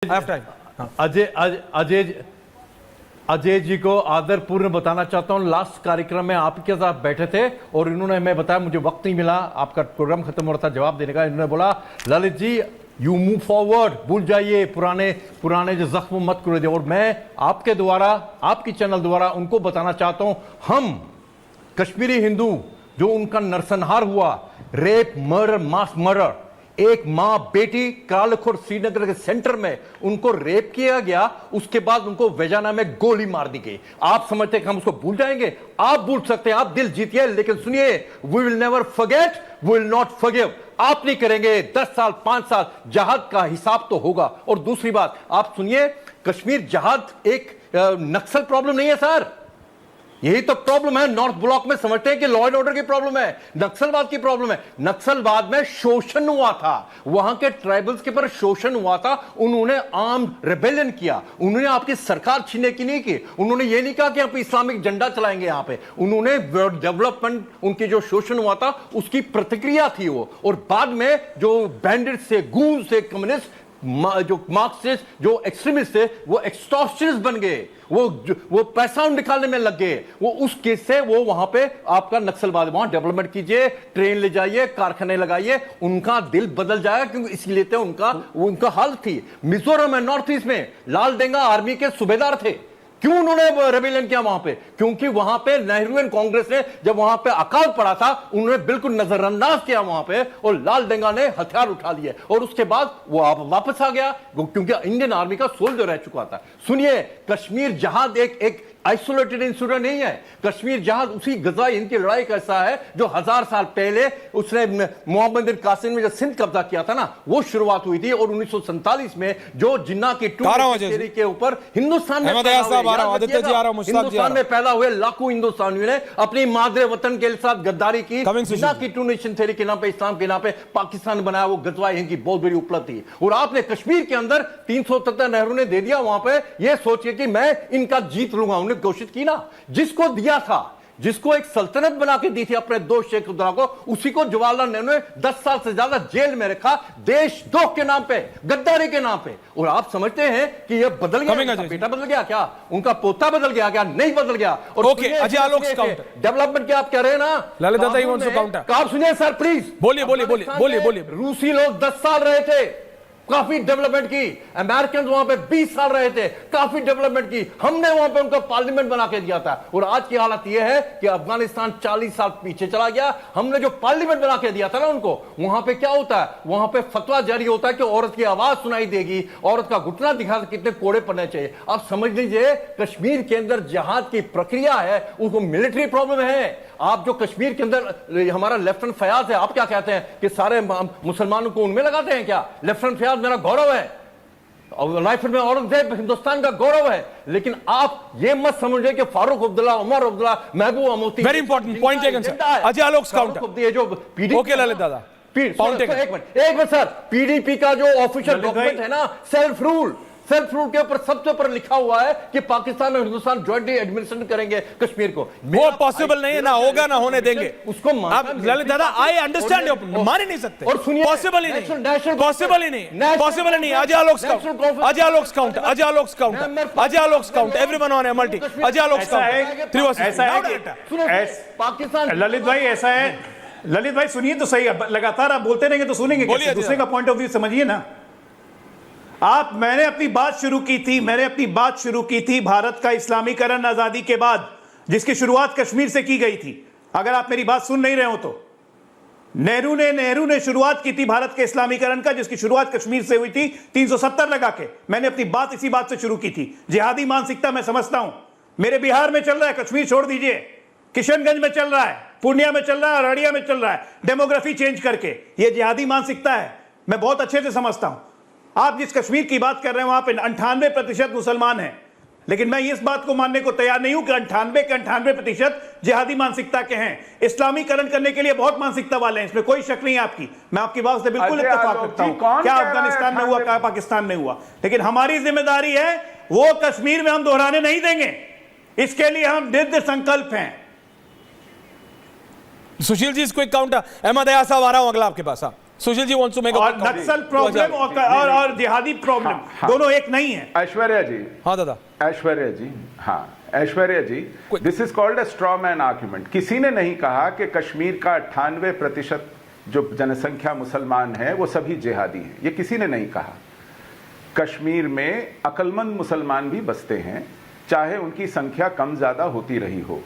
अजय अजय अजय जी को आदरपूर्ण बताना चाहता हूं, लास्ट कार्यक्रम में आपके साथ बैठे थे और इन्होंने, मैं बताया मुझे वक्त नहीं मिला, आपका प्रोग्राम खत्म हो रहा था जवाब देने का। इन्होंने बोला Lalit ji you move forward, भूल जाइए पुराने जो जख्म मत कर दे। और मैं आपके द्वारा, आपकी चैनल द्वारा उनको बताना चाहता हूं, हम कश्मीरी हिंदू जो उनका नरसंहार हुआ, रेप मर्डर मास मर्डर, एक मां बेटी कालखोर श्रीनगर के सेंटर में उनको रेप किया गया, उसके बाद उनको वेजाना में गोली मार दी गई। आप समझते हैं कि हम उसको भूल जाएंगे? आप भूल सकते हैं, आप दिल जीतिए, लेकिन सुनिए, we will never forget, we will not forgive. आप नहीं करेंगे, 10 साल 5 साल जहाद का हिसाब तो होगा। और दूसरी बात आप सुनिए, कश्मीर जहाद एक नक्सल प्रॉब्लम नहीं है सर, यही तो प्रॉब्लम है। नॉर्थ ब्लॉक में समझते हैं कि लॉ एंड ऑर्डर की प्रॉब्लम है, नक्सलवाद की प्रॉब्लम है। नक्सलवाद में शोषण हुआ था, वहां के ट्राइबल्स के पर शोषण हुआ था, उन्होंने आर्म्ड रेबेलियन किया, उन्होंने आपकी सरकार छीनने की नहीं की, उन्होंने ये नहीं कहा कि आप इस्लामिक झंडा चलाएंगे यहां पे, उन्होंने डेवलपमेंट, उनकी जो शोषण हुआ था उसकी प्रतिक्रिया थी वो। और बाद में जो बैंडिट से, गूंज से, कम्युनिस्ट, जो मार्क्सिस्ट, जो एक्सट्रीमिस्ट थे, वो एक्सटॉर्शनिस्ट बन गए, वो पैसा निकालने में लग गए। वो उस केस से वो वहां पे आपका नक्सलवाद, वहां डेवलपमेंट कीजिए, ट्रेन ले जाइए, कारखाने लगाइए, उनका दिल बदल जाएगा, क्योंकि इसलिए तो उनका हाल थी। मिजोरम में, नॉर्थ ईस्ट में लाल डेंगा आर्मी के सूबेदार थे, क्यों उन्होंने रेबेलियन किया वहां पे? क्योंकि वहां पे नेहरू एंड कांग्रेस ने जब वहां पे अकाल पड़ा था, उन्होंने बिल्कुल नजरअंदाज किया वहां पे, और लाल डेंगा ने हथियार उठा लिए, और उसके बाद वो वापस आ गया, क्योंकि इंडियन आर्मी का सोल्जर रह चुका था। सुनिए, कश्मीर जहाद एक आइसोलेटेड इंसिडेंट नहीं है। कश्मीर जहाज उसी गज़वाई हिंद की लड़ाई का हिस्सा है, जो 1000 साल पहले उसने मोहम्मद बिन कासिम में जब सिंध कब्जा किया था ना, वो शुरुआत हुई थी। और 1947 में जो जिन्ना की टूट के ऊपर हिंदुस्तान में पैदा हुए लाखों हिंदुस्तानियों ने अपनी मादरे वतन के साथ गद्दारी की। जिन्ना की टू नेशन थ्योरी के नाम पे, इस्लाम के नाम पे पाकिस्तान बनाया, वो गज़वाई हिंद की बहुत बड़ी उपलब्धि। और आपने कश्मीर के अंदर 373 नेहरू ने दे दिया वहां पे, ये सोचिए कि मैं इनका जीत लूंगा। उन्होंने घोषित की ना, जिसको दिया था, जिसको एक सल्तनत बना के दी थी अपने दो शेख उदरा को, उसी को जवाहरलाल नेहरू ने 10 साल से ज्यादा जेल में रखा, देशद्रोह के नाम पे, गद्दारी के नाम पे। और आप समझते हैं कि ये बदल गया, उनका बेटा बदल गया क्या, उनका पोता बदल गया क्या? नहीं बदल गया। और डेवलपमेंट क्या आप कह रहे हैं ना, ललित दादा, आप सुनिए सर प्लीज, बोलिए। रूसी लोग 10 साल रहे थे, काफी डेवलपमेंट की। अमेरिकन वहां पे 20 साल रहे थे, काफी डेवलपमेंट की। हमने वहां पे उनको पार्लियामेंट बना के दिया था। और आज की हालत यह है कि अफगानिस्तान 40 साल पीछे चला गया। हमने जो पार्लियामेंट बना के दिया था ना उनको, वहां पे क्या होता है, वहां पे फतवा जारी होता है कि औरत की आवाज सुनाई देगी, औरत का घुटना दिखा, कितने कोड़े पड़ने चाहिए। आप समझ लीजिए, कश्मीर के अंदर जहाद की प्रक्रिया है, उसको मिलिट्री प्रॉब्लम है। आप जो कश्मीर के अंदर, हमारा लेफ्टिनेंट फयाज है, आप क्या कहते हैं कि सारे मुसलमानों को उनमें लगाते हैं क्या? लेफ्टिनेंट फयाज मेरा गौरव है, और राइफल में औरंगजेब हिंदुस्तान का गौरव है। लेकिन आप ये मत समझिए कि Farooq Abdullah, Omar Abdullah, Mehbooba Mufti, very important point taken sir. Ajay Alok counter, ये जो पीडीपी, ओके ललित दादा, एक मिनट सर, पीडीपी का जो ऑफिशियल डॉक्यूमेंट है ना, सेल्फ रूल के ऊपर सबसे ऊपर लिखा हुआ है कि पाकिस्तान और हिंदुस्तान जॉइंटली एडमिनिस्ट्रेशन करेंगे कश्मीर को। वो पॉसिबल नहीं है, ना होगा ना होने देंगे उसको। आप ललित दादा, आई अंडरस्टैंड, मान ही नहीं सकते। और सुनिए, पॉसिबल ही नहीं, पॉसिबल ही नहीं। Ajay Alok count, everyone on MLT, Ajay Alok count. Pakistan, Lalit भाई ऐसा है, ललित भाई सुनिए तो सही, लगातार आप बोलते रहेंगे तो सुनेंगे कैसे? दूसरे का पॉइंट ऑफ व्यू समझिए ना आप। मैंने अपनी बात शुरू की थी भारत का इस्लामीकरण आजादी के बाद, जिसकी शुरुआत कश्मीर से की गई थी। अगर आप मेरी बात सुन नहीं रहे हो तो, नेहरू ने शुरुआत की थी भारत के इस्लामीकरण का, जिसकी शुरुआत कश्मीर से हुई थी 370 लगा के। मैंने अपनी बात इसी बात से शुरू की थी। जिहादी मानसिकता मैं समझता हूं, मेरे बिहार में चल रहा है, कश्मीर छोड़ दीजिए, किशनगंज में चल रहा है, पूर्णिया में चल रहा है, अररिया में चल रहा है, डेमोग्राफी चेंज करके। यह जिहादी मानसिकता है, मैं बहुत अच्छे से समझता हूं। आप जिस कश्मीर की बात कर रहे हैं वहां पे 98% मुसलमान हैं, लेकिन मैं इस बात को मानने को तैयार नहीं हूं कि 98% जिहादी मानसिकता के हैं। इस्लामीकरण करने के लिए बहुत मानसिकता वाले हैं, इसमें कोई शक नहीं है आपकी। मैं आपकी बात से बिल्कुल इत्तेफाक रखता हूं। क्या अफगानिस्तान में हुआ, क्या पाकिस्तान में हुआ, लेकिन हमारी जिम्मेदारी है वो कश्मीर में हम दोहराने नहीं देंगे। इसके लिए हम दृढ़ संकल्प हैं। सुशील जी, इसको एक काउंटर, अहमद अयाज साहब आ रहा हूं अगला आपके पास। Sushil ji wants to make a और point. नक्सल प्रॉब्लम और जिहादी प्रॉब्लम दोनों एक नहीं है। ऐश्वर्या जी, हाँ दादा, ऐश्वर्या जी, हाँ Aishwarya ji, this is called a straw man argument. किसी ने नहीं कहा कि कश्मीर का 98% जो जनसंख्या मुसलमान है वो सभी जिहादी हैं, ये किसी ने नहीं कहा। कश्मीर में अक्लमंद मुसलमान भी बसते हैं, चाहे उनकी संख्या कम ज्यादा होती रही हो।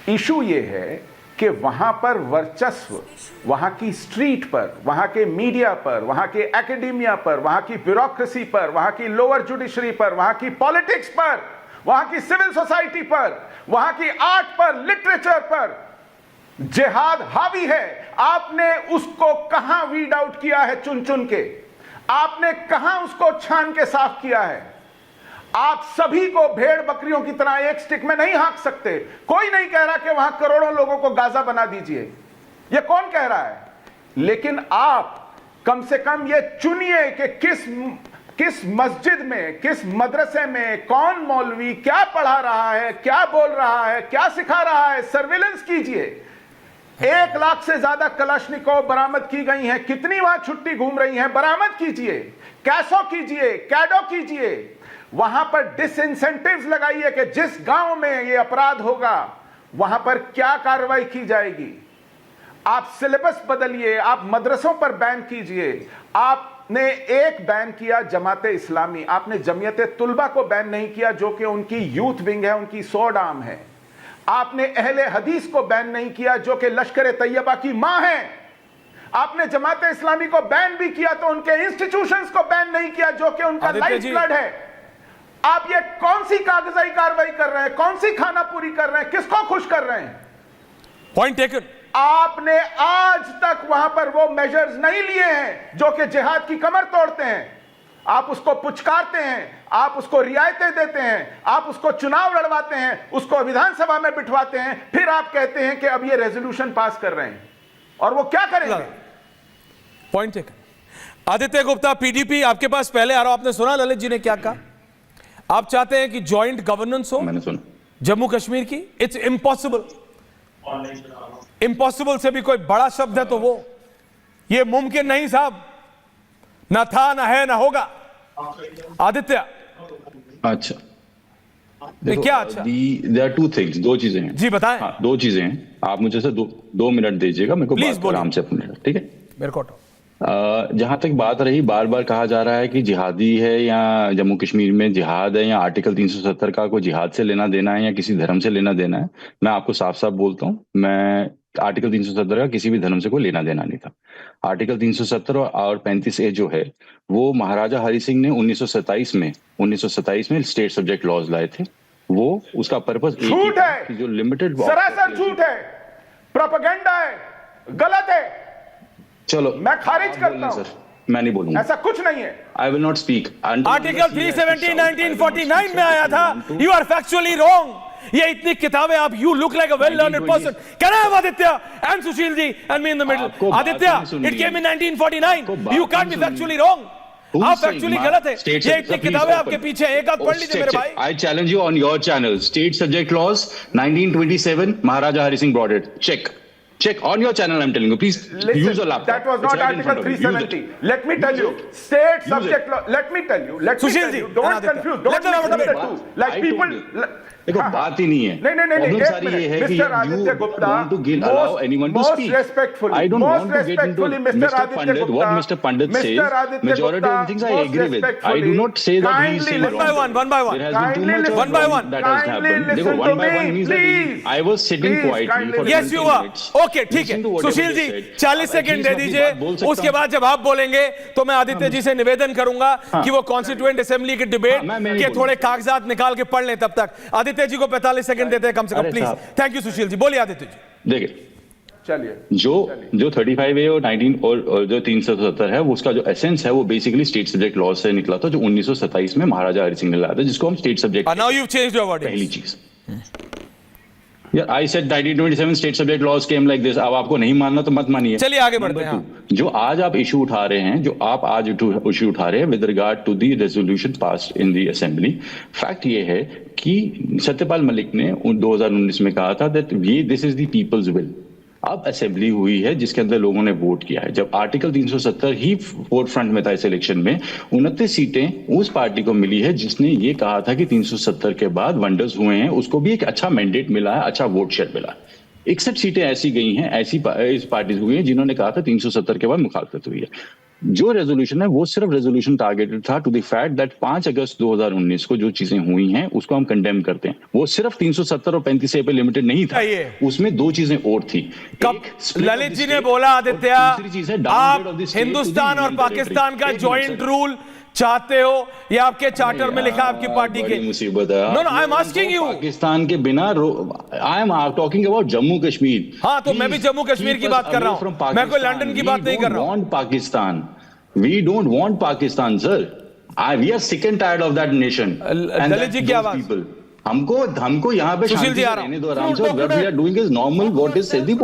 इशू ये है कि वहां पर वर्चस्व, वहां की स्ट्रीट पर, वहां के मीडिया पर, वहां के एकेडेमिया पर, वहां की ब्यूरोक्रेसी पर, वहां की लोअर जुडिशरी पर, वहां की पॉलिटिक्स पर, वहां की सिविल सोसाइटी पर, वहां की आर्ट पर, लिटरेचर पर जिहाद हावी है। आपने उसको कहां वीड आउट किया है? चुन चुन के आपने कहां उसको छान के साफ किया है? आप सभी को भेड़ बकरियों की तरह एक स्टिक में नहीं हाँक सकते। कोई नहीं कह रहा कि वहां करोड़ों लोगों को गाजा बना दीजिए, यह कौन कह रहा है? लेकिन आप कम से कम यह चुनिए कि किस मस्जिद में, किस मदरसे में कौन मौलवी क्या पढ़ा रहा है, क्या बोल रहा है, क्या सिखा रहा है। सर्विलेंस कीजिए। 1 लाख से ज्यादा कलाशनिकोव बरामद की गई हैं। कितनी वहां छुट्टी घूम रही हैं, बरामद कीजिए। कैसो कीजिए, कैडो कीजिए। वहां पर डिसइंसेंटिव्स लगाइए कि जिस गांव में यह अपराध होगा वहां पर क्या कार्रवाई की जाएगी। आप सिलेबस बदलिए, आप मदरसों पर बैन कीजिए। आपने एक बैन किया जमाते इस्लामी, आपने जमियते तुलबा को बैन नहीं किया जो कि उनकी यूथ विंग है, उनकी सोडाम है। आपने अहले हदीस को बैन नहीं किया जो कि लश्कर तैयबा की मां है। आपने जमाते इस्लामी को बैन भी किया तो उनके इंस्टीट्यूशंस को बैन नहीं किया जो कि उनका लाइफ ब्लड है। आप ये कौन सी कागजाई कार्रवाई कर रहे हैं? कौन सी खाना पूरी कर रहे हैं? किसको खुश कर रहे हैं? Point taken. आपने आज तक वहां पर वो मेजर्स नहीं लिए हैं जो कि जिहाद की कमर तोड़ते हैं। आप उसको पुचकारते हैं, आप उसको रियायतें देते हैं, आप उसको चुनाव लड़वाते हैं, उसको विधानसभा में बिठवाते हैं, फिर आप कहते हैं कि अब ये रेजोल्यूशन पास कर रहे हैं। और वो क्या करेंगे? Point taken. Aditya Gupta, PDP, आपके पास पहले आ रहा हूं। आपने सुना ललित जी ने क्या कहा? आप चाहते हैं कि जॉइंट गवर्नेंस हो मैंने सुना जम्मू कश्मीर की। It's impossible. इम्पॉसिबल से भी कोई बड़ा शब्द है तो वो, ये मुमकिन नहीं साहब, ना था, ना है, ना होगा। आदित्य, अच्छा देखो, क्या अच्छा? देयर आर टू थिंग्स, दो चीजें हैं जी बताएं। हाँ, दो चीजें हैं। आप मुझे से दो मिनट दीजिएगा, मेरे को Please बात आराम से अपने, ठीक है? मेरे को जहां तक बात रही, बार बार कहा जा रहा है कि जिहादी है या जम्मू कश्मीर में जिहाद है या आर्टिकल 370 का कोई जिहाद से लेना देना है या किसी धर्म से लेना देना है। मैं आपको साफ साफ बोलता हूं, मैं आर्टिकल 370 का किसी भी धर्म से कोई लेना देना नहीं था। आर्टिकल 370 और 35A जो है वो महाराजा हरि सिंह ने 1927 में स्टेट सब्जेक्ट लॉज लाए थे। वो उसका पर्पस झूठ है, जो लिमिटेड, सरासर झूठ है, प्रोपेगेंडा है, गलत है। चलो मैं खारिज करता हूं। सर, मैं नहीं बोलूंगा, ऐसा कुछ नहीं है। I will not speak. Article 370 1949 में आया था। You are factually wrong. ये इतनी किताबें, आप you look like a well learned person. Can I have Aditya and Sushil ji and me in the middle? Aditya, it came in 1949। You can't be factually wrong. आप factually गलत है। ये इतनी किताबें आपके पीछे, एक आध पढ़ लीजिए मेरे भाई। I challenge you on your channel, state subject laws 1927, Maharaja Hari Singh brought it. Check on your channel, I'm telling you. Please use a laptop. That was not Article 370. Let me tell you, state subject law. Let me tell you. Sushil ji, don't confuse. Don't mix the two. Like people. देखो बात ही नहीं है। नहीं, सारी ये है कि Aditya Gupta, want to allow anyone to speak. respectfully, I don't most want to get into respectfully, Mr. Mr. Aditya Pandit. Gupta, What Mr. Pandit says, majority of the things I agree with. I do not say that he is saying One by one, one by one. There has been too much of one by one that has happened. देखो one by one means that I was sitting quietly for Yes, you 20 are. minutes. Okay, ठीक है। Sushil ji 40 second दे दीजिए। उसके बाद जब आप बोलेंगे तो मैं आदित्य जी से निवेदन करूंगा कि वो कॉन्स्टिट्यूएंट असेंबली के डिबेट के थोड़े कागजात निकाल के पढ़ लें। तब तक आदित्य जी को 45 सेकंड देते हैं कम से कम, please. Thank you Sushil ji. बोलिए आदित्य जी। देखिए, चलिए, जो 35A और 19 और जो 370 है, वो उसका जो एसेंस है वो बेसिकली स्टेट सब्जेक्ट लॉ से निकला था, जो 1927 में महाराजा हरि सिंह ने लाया था, जिसको हम state subject. Now you changed your wording. पहली चीज, यार I said 1927 state subject laws came like this. अब आपको नहीं मानना तो मत मानिए। चलिए आगे बढ़ते हैं। जो आज आप इशू उठा रहे हैं, इशू उठा रहे हैं with regard to the resolution passed in the assembly, fact ये है कि सत्यपाल मलिक ने 2019 में कहा था that this is the people's will. अब असेंबली हुई है जिसके अंदर लोगों ने वोट किया है। जब आर्टिकल 370 ही फोर फ्रंट में था इस इलेक्शन में, 29 सीटें उस पार्टी को मिली है जिसने ये कहा था कि 370 के बाद वंडर्स हुए हैं, उसको भी एक अच्छा मैंडेट मिला है, अच्छा वोट शेयर मिला है। 61 सीटें ऐसी गई हैं, ऐसी इस पार्टी हुई हैं जिन्होंने कहा था 370 के बाद मुखालफत हुई है। जो रेजोल्यूशन है वो सिर्फ रेजोल्यूशन टारगेटेड था टू द फैक्ट दैट 5 अगस्त 2019 को जो चीजें हुई हैं उसको हम कंडेम करते हैं। वो सिर्फ 370 और 35 पे लिमिटेड नहीं था, उसमें दो चीजें और थी। कब ललित जी ने बोला आदित्य आप हिंदुस्तान और पाकिस्तान का जॉइंट रूल चाहते हो, ये आपके चार्टर में लिखा आपकी पार्टी के। मुसीबत है। No I am asking you, Pakistan के बिना I am talking about Jammu Kashmir. हाँ तो मैं भी जम्मू कश्मीर की बात कर रहा हूं, मैं कोई लंदन की बात नहीं कर रहा हूं। Pakistan, we don't want Pakistan sir, we are sick and tired of that nation. Lalit ji की आवाज, हमको यहाँ पे सुशील जी आ रहा रहने दो आराम से। What we are doing is normal, what is said the